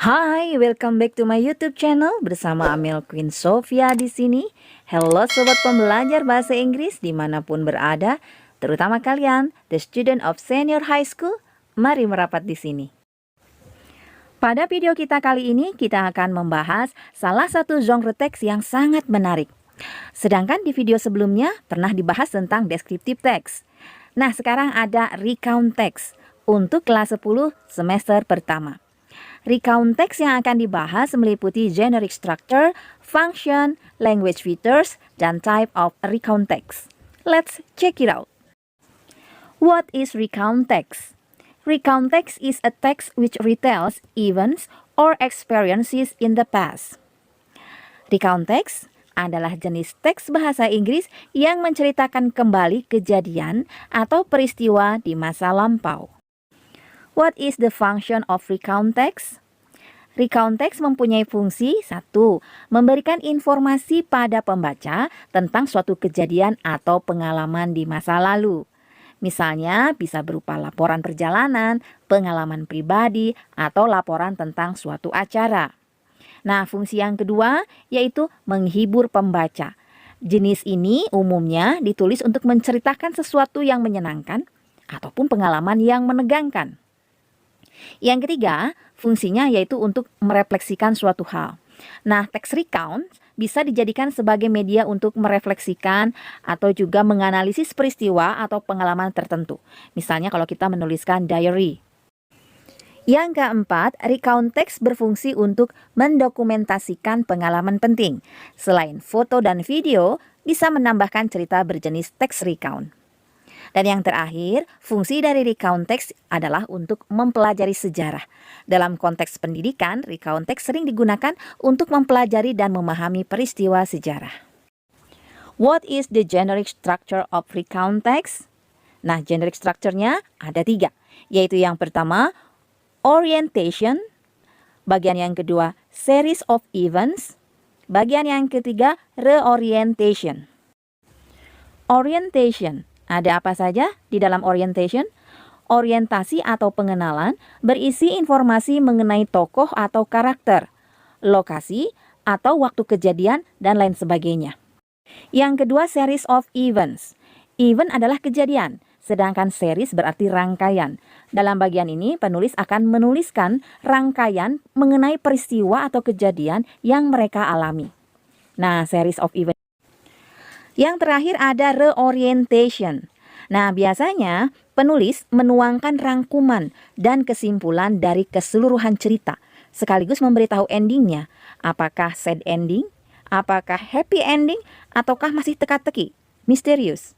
Hai, welcome back to my YouTube channel bersama Amel Queen Sofia di sini. Hello sobat pembelajar bahasa Inggris dimanapun berada, terutama kalian, the student of senior high school. Mari merapat di sini. Pada video kita kali ini, kita akan membahas salah satu genre teks yang sangat menarik. Sedangkan di video sebelumnya pernah dibahas tentang descriptive text. Nah, sekarang ada recount text untuk kelas 10 semester pertama. Recount text yang akan dibahas meliputi generic structure, function, language features, dan type of recount text. Let's check it out. What is recount text? Recount text is a text which retells events or experiences in the past. Recount text adalah jenis teks bahasa Inggris yang menceritakan kembali kejadian atau peristiwa di masa lampau. What is the function of recount text? Recount text mempunyai fungsi 1. Memberikan informasi pada pembaca tentang suatu kejadian atau pengalaman di masa lalu. Misalnya bisa berupa laporan perjalanan, pengalaman pribadi, atau laporan tentang suatu acara. Nah, fungsi yang kedua yaitu menghibur pembaca. Jenis ini umumnya ditulis untuk menceritakan sesuatu yang menyenangkan ataupun pengalaman yang menegangkan. Yang ketiga, fungsinya yaitu untuk merefleksikan suatu hal. Nah, teks recount bisa dijadikan sebagai media untuk merefleksikan atau juga menganalisis peristiwa atau pengalaman tertentu. Misalnya kalau kita menuliskan diary. Yang keempat, recount text berfungsi untuk mendokumentasikan pengalaman penting. Selain foto dan video, bisa menambahkan cerita berjenis teks recount. Dan yang terakhir, fungsi dari recount text adalah untuk mempelajari sejarah. Dalam konteks pendidikan, recount text sering digunakan untuk mempelajari dan memahami peristiwa sejarah. What is the generic structure of recount text? Nah, generic structure-nya ada 3, yaitu yang pertama, orientation, bagian yang kedua, series of events, bagian yang ketiga, reorientation. Orientation. Ada apa saja di dalam orientation? Orientasi atau pengenalan berisi informasi mengenai tokoh atau karakter, lokasi atau waktu kejadian, dan lain sebagainya. Yang kedua, series of events. Event adalah kejadian, sedangkan series berarti rangkaian. Dalam bagian ini, penulis akan menuliskan rangkaian mengenai peristiwa atau kejadian yang mereka alami. Nah, series of events. Yang terakhir ada reorientation. Nah, biasanya penulis menuangkan rangkuman dan kesimpulan dari keseluruhan cerita, sekaligus memberitahu endingnya. Apakah sad ending, apakah happy ending, ataukah masih teka-teki, misterius.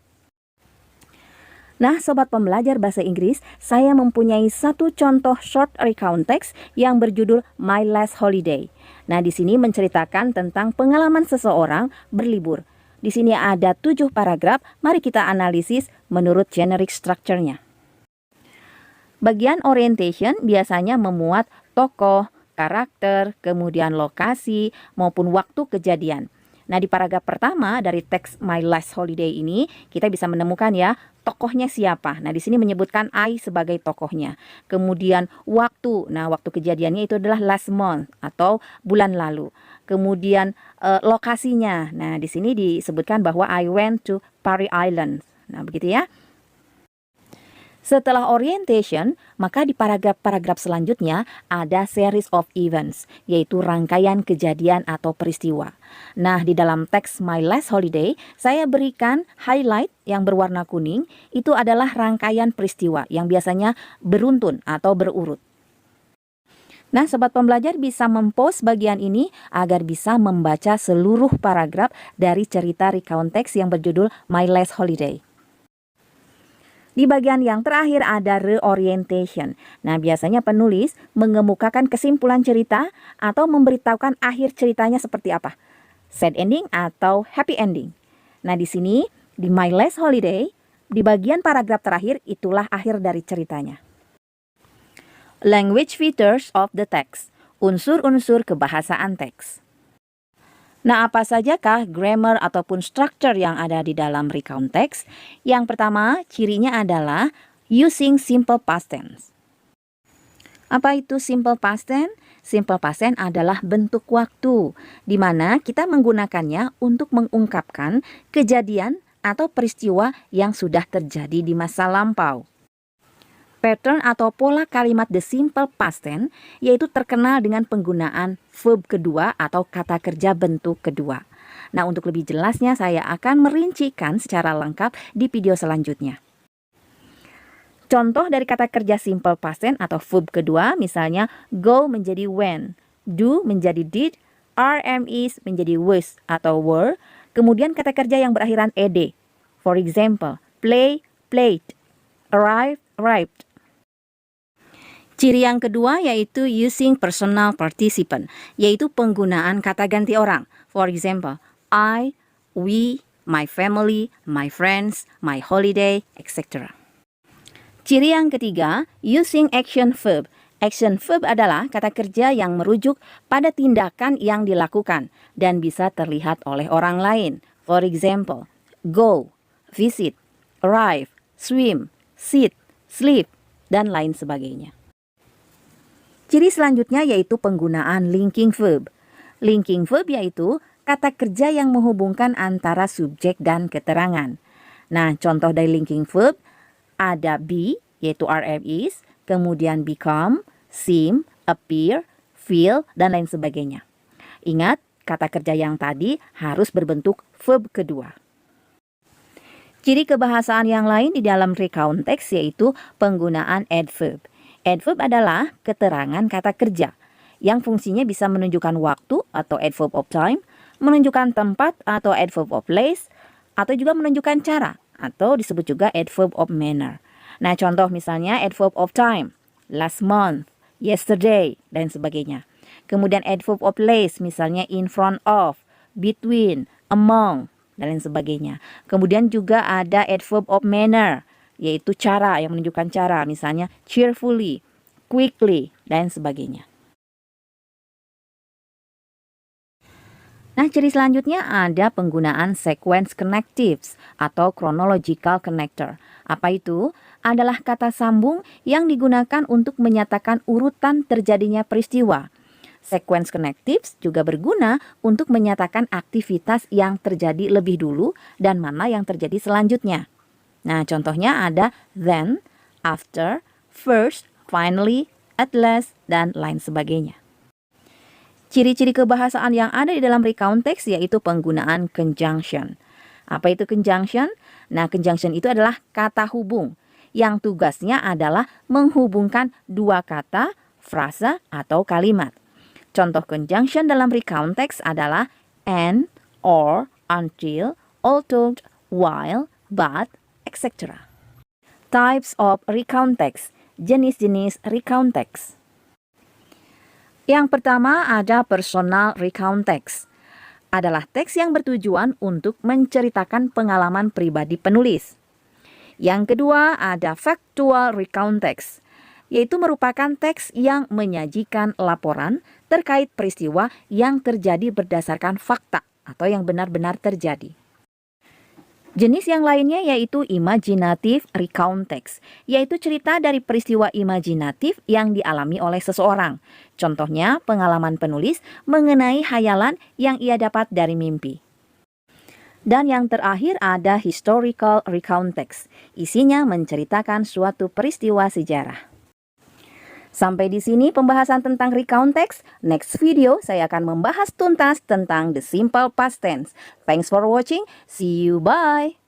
Nah, sobat pembelajar bahasa Inggris, saya mempunyai satu contoh short recount text yang berjudul My Last Holiday. Nah, di sini menceritakan tentang pengalaman seseorang berlibur. Di sini ada 7 paragraf, mari kita analisis menurut generic structure-nya. Bagian orientation biasanya memuat tokoh, karakter, kemudian lokasi, maupun waktu kejadian. Nah, di paragraf pertama dari teks My Last Holiday ini, kita bisa menemukan ya, tokohnya siapa. Nah, di sini menyebutkan I sebagai tokohnya. Kemudian waktu, nah waktu kejadiannya itu adalah last month atau bulan lalu. Kemudian lokasinya, nah di sini disebutkan bahwa I went to Parry Island. Nah, begitu ya. Setelah orientation, maka di paragraf-paragraf selanjutnya ada series of events, yaitu rangkaian kejadian atau peristiwa. Nah, di dalam teks My Last Holiday, saya berikan highlight yang berwarna kuning, itu adalah rangkaian peristiwa yang biasanya beruntun atau berurut. Nah, sobat pembelajar bisa mempost bagian ini agar bisa membaca seluruh paragraf dari cerita recount text yang berjudul My Last Holiday. Di bagian yang terakhir ada reorientation. Nah, biasanya penulis mengemukakan kesimpulan cerita atau memberitahukan akhir ceritanya seperti apa. Sad ending atau happy ending. Nah, di sini di My Last Holiday, di bagian paragraf terakhir itulah akhir dari ceritanya. Language features of the text. Unsur-unsur kebahasaan teks. Nah, apa sajakah grammar ataupun structure yang ada di dalam recount text? Yang pertama, cirinya adalah using simple past tense. Apa itu simple past tense? simple past tense adalah bentuk waktu, di mana kita menggunakannya untuk mengungkapkan kejadian atau peristiwa yang sudah terjadi di masa lampau. Pattern atau pola kalimat the simple past tense yaitu terkenal dengan penggunaan verb kedua atau kata kerja bentuk kedua. Nah, untuk lebih jelasnya saya akan merincikan secara lengkap di video selanjutnya. Contoh dari kata kerja simple past tense atau verb kedua, misalnya go menjadi went, do menjadi did, RM is menjadi was atau were, kemudian kata kerja yang berakhiran ed. For example, play, played, arrive, arrived. Ciri yang kedua yaitu using personal participant, yaitu penggunaan kata ganti orang. For example, I, we, my family, my friends, my holiday, etc. Ciri yang ketiga, using action verb. Action verb adalah kata kerja yang merujuk pada tindakan yang dilakukan dan bisa terlihat oleh orang lain. For example, go, visit, arrive, swim, sit, sleep, dan lain sebagainya. Ciri selanjutnya yaitu penggunaan linking verb. Linking verb yaitu kata kerja yang menghubungkan antara subjek dan keterangan. Nah, contoh dari linking verb ada be, yaitu RM is, kemudian become, seem, appear, feel, dan lain sebagainya. Ingat, kata kerja yang tadi harus berbentuk verb kedua. Ciri kebahasaan yang lain di dalam recount text yaitu penggunaan adverb. Adverb adalah keterangan kata kerja yang fungsinya bisa menunjukkan waktu atau adverb of time, menunjukkan tempat atau adverb of place, atau juga menunjukkan cara atau disebut juga adverb of manner. Nah, contoh misalnya adverb of time, last month, yesterday, dan sebagainya. Kemudian adverb of place misalnya in front of, between, among, dan lain sebagainya. Kemudian juga ada adverb of manner, yaitu cara yang menunjukkan cara, misalnya cheerfully, quickly, dan sebagainya. Nah, ciri selanjutnya ada penggunaan sequence connectives atau chronological connector. Apa itu? Adalah kata sambung yang digunakan untuk menyatakan urutan terjadinya peristiwa. Sequence connectives juga berguna untuk menyatakan aktivitas yang terjadi lebih dulu dan mana yang terjadi selanjutnya. Nah, contohnya ada then, after, first, finally, at last, dan lain sebagainya. Ciri-ciri kebahasaan yang ada di dalam recount text yaitu penggunaan conjunction. Apa itu conjunction? Nah, conjunction itu adalah kata hubung yang tugasnya adalah menghubungkan dua kata, frasa, atau kalimat. Contoh conjunction dalam recount text adalah and, or, until, although, while, but, etc. Types of recount text. Jenis-jenis recount text. Yang pertama ada personal recount text. Adalah teks yang bertujuan untuk menceritakan pengalaman pribadi penulis. Yang kedua ada factual recount text, yaitu merupakan teks yang menyajikan laporan terkait peristiwa yang terjadi berdasarkan fakta atau yang benar-benar terjadi. Jenis yang lainnya yaitu imaginative recount text, yaitu cerita dari peristiwa imajinatif yang dialami oleh seseorang. Contohnya, pengalaman penulis mengenai hayalan yang ia dapat dari mimpi. Dan yang terakhir ada historical recount text, isinya menceritakan suatu peristiwa sejarah. Sampai di sini pembahasan tentang recount text. Next video saya akan membahas tuntas tentang the simple past tense. Thanks for watching. See you. Bye.